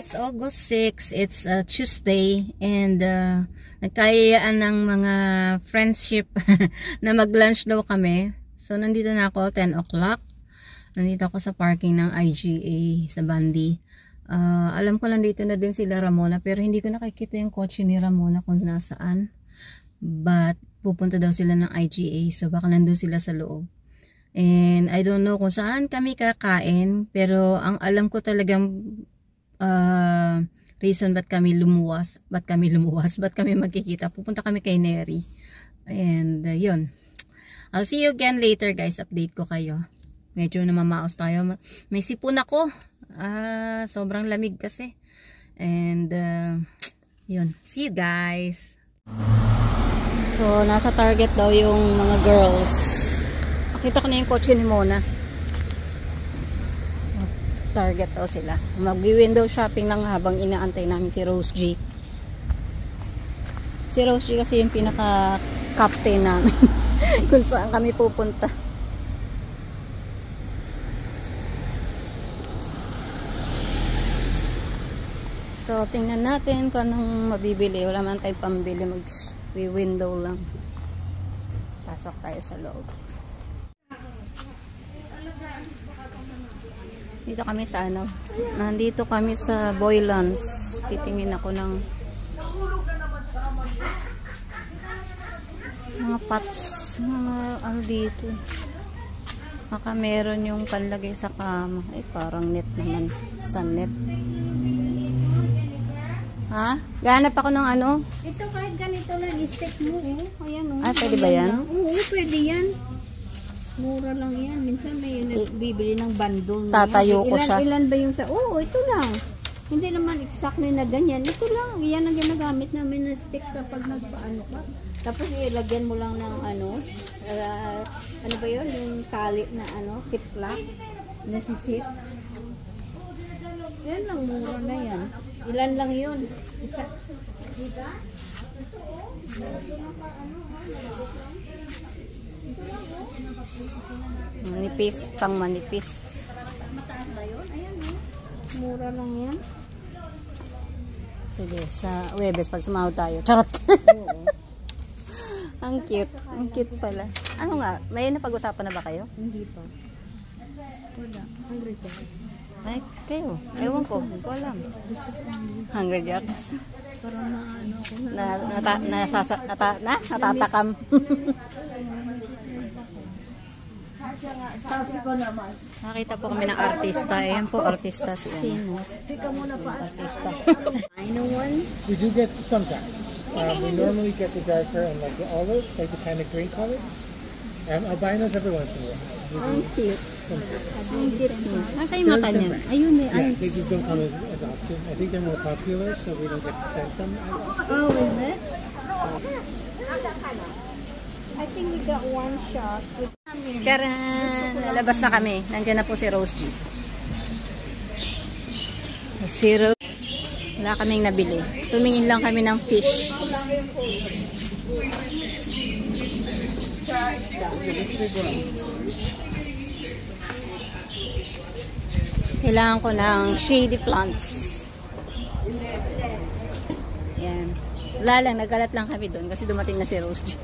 It's August 6. It's Tuesday and nagkayayaan ng mga friendship na mag-lunch daw kami. So nandito na ako 10 o'clock. Nandito ako sa parking ng IGA sa Bandi. Alam ko nandito na din sila Ramona pero hindi ko nakikita yung kotse ni Ramona kung nasaan. But pupunta daw sila ng IGA so baka nandun sila sa loob. And I don't know kung saan kami kakain pero ang alam ko talagang reason ba't kami lumuwas, ba't kami magkikita, pupunta kami kay Neri. And yun, I'll see you again later guys, update ko kayo. Medyo namamaos tayo, may sipon ako, sobrang lamig kasi. And yun, see you guys. So nasa Target daw yung mga girls. Nakita ko na yung kotse ni Mona. Target daw sila. Mag-window shopping lang habang inaantay namin si Rose G. Si Rose G kasi yung pinaka-captain namin kung saan kami pupunta. So, tingnan natin kung anong mabibili. Wala man tayong pambili. Mag-window lang. Pasok tayo sa loob. Dito kami sa ano, nandito kami sa Boylands. Titingin ako ng mga pots, mga ano dito. Baka meron yung panlagay sa kama. Ay, parang net naman. Sa net. Ha? Gahanap ako ng ano? Ito kahit ganito lang, i-stick mo. Ayan, ah, pwede ba yan? Oo, pwede yan. Mura lang yan. Minsan may nagbibili ng bundle. Tatayo ko siya. Ilan ba yung sa... Oo, ito lang. Hindi naman exactly na ganyan. Ito lang. Yan ang ginagamit namin na stick kapag nagpaano ka. Tapos ilagyan mo lang ng ano. Ano ba yun? Yung tali na ano. Ziplock. Nasisip. Yan lang. Mura na yan. Ilan lang yun. Isa. Diba? Manipis, pang manipis. Mataas ba yun? Ayan o. Mura lang yan. Sige, sa Webes pag sumahod tayo. Charot! Oo. Ang cute. Ang cute pala. Ano nga? May napag-usapan na ba kayo? Hindi pa. Wala. Hungry ka. Ay, kayo. Ewan ko. Hindi ko alam. Hungry Jacks. Parang na ano ako. Natatakam. Nakita po kami ng artista. Ayan po, artista si ano. Tika muna pa. Artista. I know one. We do get some jacks. We normally get the darker and like the olive, like the kind of green colors. Albinos every once in a while. Ang cute. Some jacks. Ang cute mo. Nasa yung mata niyan? Ayun, may Yeah, eyes. they just don't come as often. I think they're more popular, so we don't get to send them as often. Oh, is it? I think we got one shot. Karan! Lalabas na kami. Nandiyan na po si Rose G. Si Rose. Wala kaming nabili. Tumingin lang kami ng fish. Kailangan ko ng shady plants. Yan. Wala lang, nagalat lang kami doon kasi dumating na si Rose G.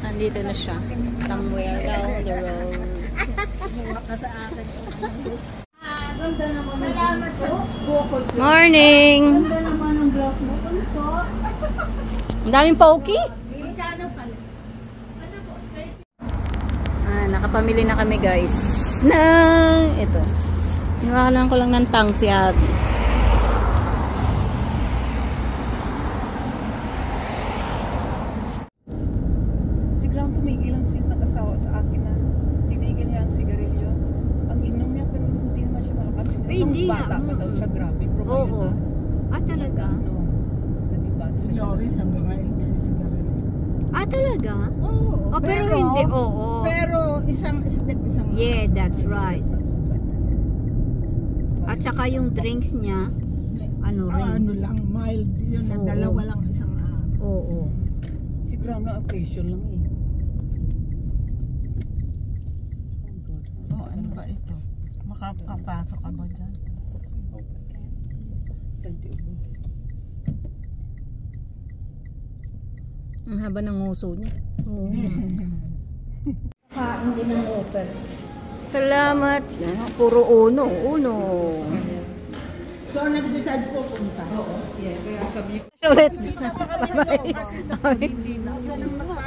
Nandito na siya. Somewhere down the road. Maka sa akin. Morning! Ganda naman ang blouse mo. Punso. Ang daming pauki. Nakapamili na kami guys. Ito. Niwakalan ko lang ng tang si Abby. Si Graham tumigil lang since nag-asawa sa akin na tinigil niya ang sigarilyo. Ang inom niya pero hindi naman siya malakas. Hindi Nung bata nga. pa daw siya, grabe. Pero Oo. ngayon na, Talaga? ano, nag-iba Si Loris hanggang ngayon nagsisigarilyo. Talaga? Oo. Oh, pero hindi. Oo. Pero isang step, isang... Yeah, that's right. At saka yung drinks niya, ano rin. Ano lang, mild. Yun na Oo. dalawa lang isang Oo. Si Graham na occasion lang eh. Oh God. ano ba ito? Makapasok ka ba dyan? Ang haba ng nguso niya. Oo. Hindi ng offer. Salamat. Puro uno. Uno. So, nag-decide po punta. Kaya sabi niya, Ulit.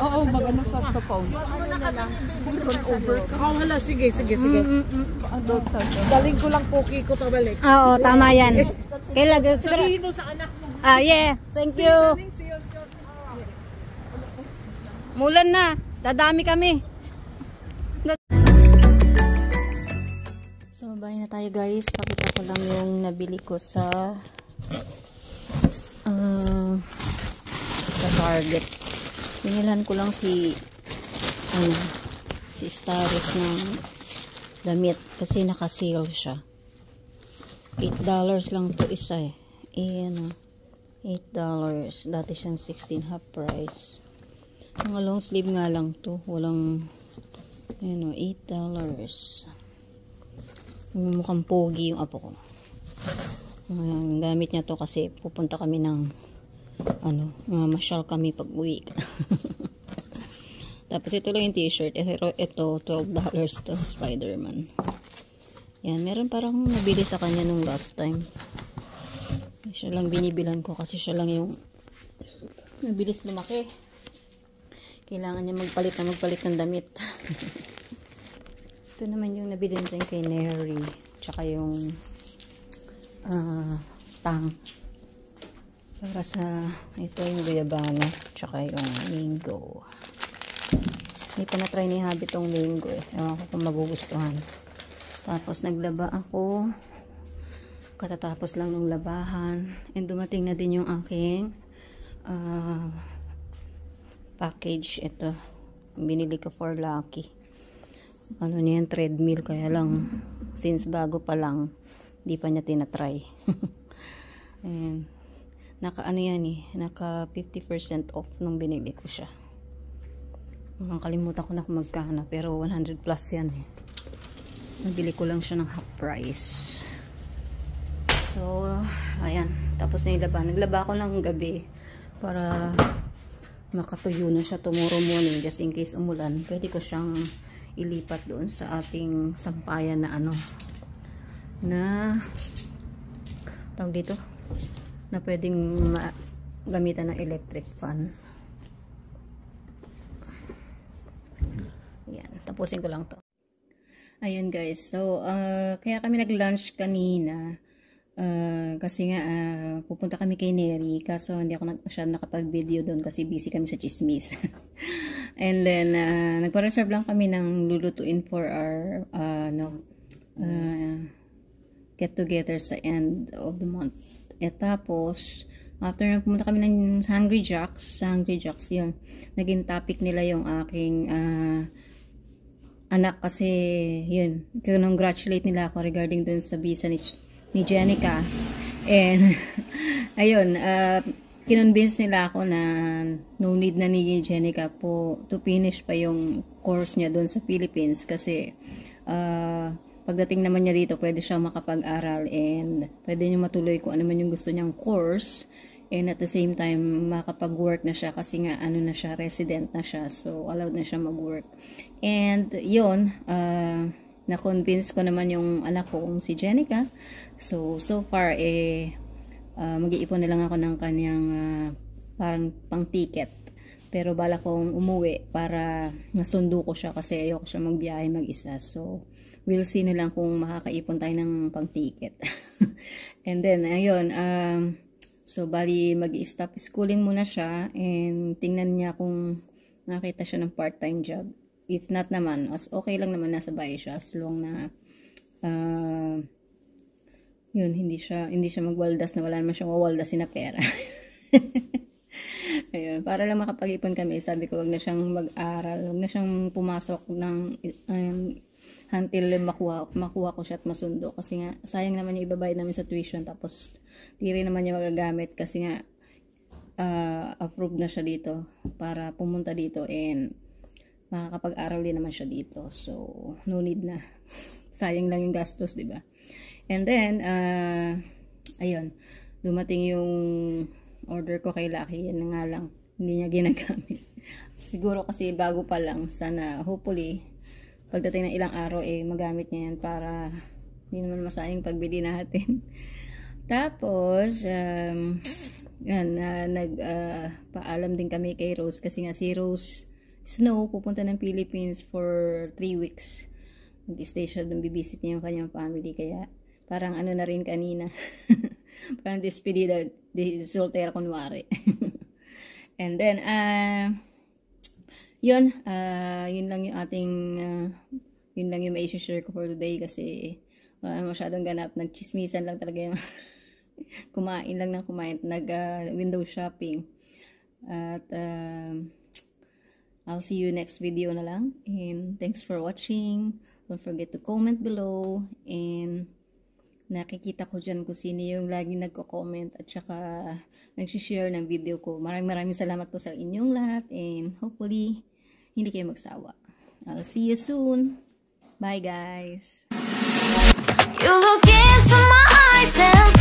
oo, mag-ano sa phone. Hala, sige. Galing ko lang poki ko to balik. Oo, tama yan. Kailangan. Sabihin mo sa anak mo. Yeah. Thank you. Mulan na. Dadami kami. So, bahay na tayo guys. Pakita ko lang yung nabili ko sa Target. Binilhan ko lang si Staris ng damit kasi naka-sale siya. $8 lang to isa eh. $8. Dati siyang 16 half price. Mga long sleeve nga lang to. Walang $8. Mukhang pogi yung apo ko. Gamit niya to kasi pupunta kami ng masyal kami pag uwi. Tapos ito lang yung t-shirt. Ito $12 to Spider-Man. Yan, meron parang nabili sa kanya nung last time. Siya lang binibilan ko kasi siya lang yung mabilis lumaki. Kailangan niya magpalit ng damit. Ito naman yung nabili natin kay Neri. Tsaka yung tang. Para sa ito yung guyabano. Tsaka yung mango. Hindi pa na-try ni Habi tong mango eh. Ewan ko kung magugustuhan. Tapos naglaba ako. Katatapos lang ng labahan. And dumating na din yung aking package. Ito. Binili ko for Lucky. Ano niyan, treadmill, kaya lang since bago pa lang di pa niya tinatry. And naka 50% off nung binili ko siya. Kalimutan ko na kung magkano, pero 100 plus yan eh. Nabili ko lang siya ng half price. So ayan, tapos na yung laba. Naglaba ko lang gabi para makatuyo na siya tomorrow morning, just in case umulan. Pwede ko siyang ilipat doon sa ating sampayan na tawag dito, na pwedeng gamitan ng electric fan. Yan, tapusin ko lang to. Ayun guys, so kaya kami nag-lunch kanina kasi nga pupunta kami kay Neri, kaso hindi ako masyadong nakapag-video doon kasi busy kami sa chismis. And then nagpa-reserve lang kami ng lulutuin for our get together sa end of the month. Tapos after na pumunta kami ng Hungry Jacks yun, naging topic nila yung aking anak kasi yun, congratulate nila ako regarding dun sa visa ni Jenica. And ayun, kinonvince nila ako na no need na ni Jenica po to finish pa yung course niya doon sa Philippines kasi pagdating naman niya dito pwede siyang makapag-aral and pwede niya matuloy kung ano man yung gusto niyang course, and at the same time makapag-work na siya kasi nga na siya, resident na siya, so allowed na siya mag-work. And yun, na-convince ko naman yung anak ko si Jenica. So far mag-iipon na lang ako ng kanyang parang pang-ticket. Pero bala kong umuwi para nasundo ko siya kasi ayoko siya magbiyahe mag-isa. So, we'll see na lang kung makakaipon tayo ng pang-ticket. And then, ayun, so bali mag-i-stop schooling muna siya and tingnan niya kung nakita siya ng part-time job. If not naman, okay lang naman nasa bahay siya as long na yun, hindi siya magwaldas na wala naman siyang wawaldasin na pera. Ayun, para lang makapag-ipon kami, sabi ko wag na siyang mag-aral, wag na siyang pumasok ng until makuha ko siya at masundo kasi nga sayang naman yung ibabayad namin sa tuition tapos di rin naman niya magagamit kasi nga approved na siya dito para pumunta dito and makakapag-aral din naman siya dito, so no need na. Sayang lang yung gastos, diba? And then ayun, dumating yung order ko kay Lucky, yan nga lang, hindi niya ginagamit. Siguro kasi bago pa lang, sana hopefully pagdating ng ilang araw magamit niya yan para hindi naman masayang pagbili natin. Tapos paalam din kami kay Rose kasi nga si Rose Snow pupunta ng Philippines for 3 weeks. Nag-stay siya doon, bibisit niya yung kanyang family, kaya parang ano na rin kanina. Parang despedida, soltera kunwari. And then, yun lang yung ating, yun lang yung may share ko for today kasi wala masyadong ganap. Nagchismisan lang talaga yung kumain lang ng kumain, window shopping. At, I'll see you next video na lang. And thanks for watching. Don't forget to comment below. And nakikita ko dyan kung sino yung laging nagko-comment at saka nagsishare ng video ko. Maraming salamat po sa inyong lahat. And hopefully, hindi kayo magsawa. I'll see you soon. Bye guys. You look into my eyes and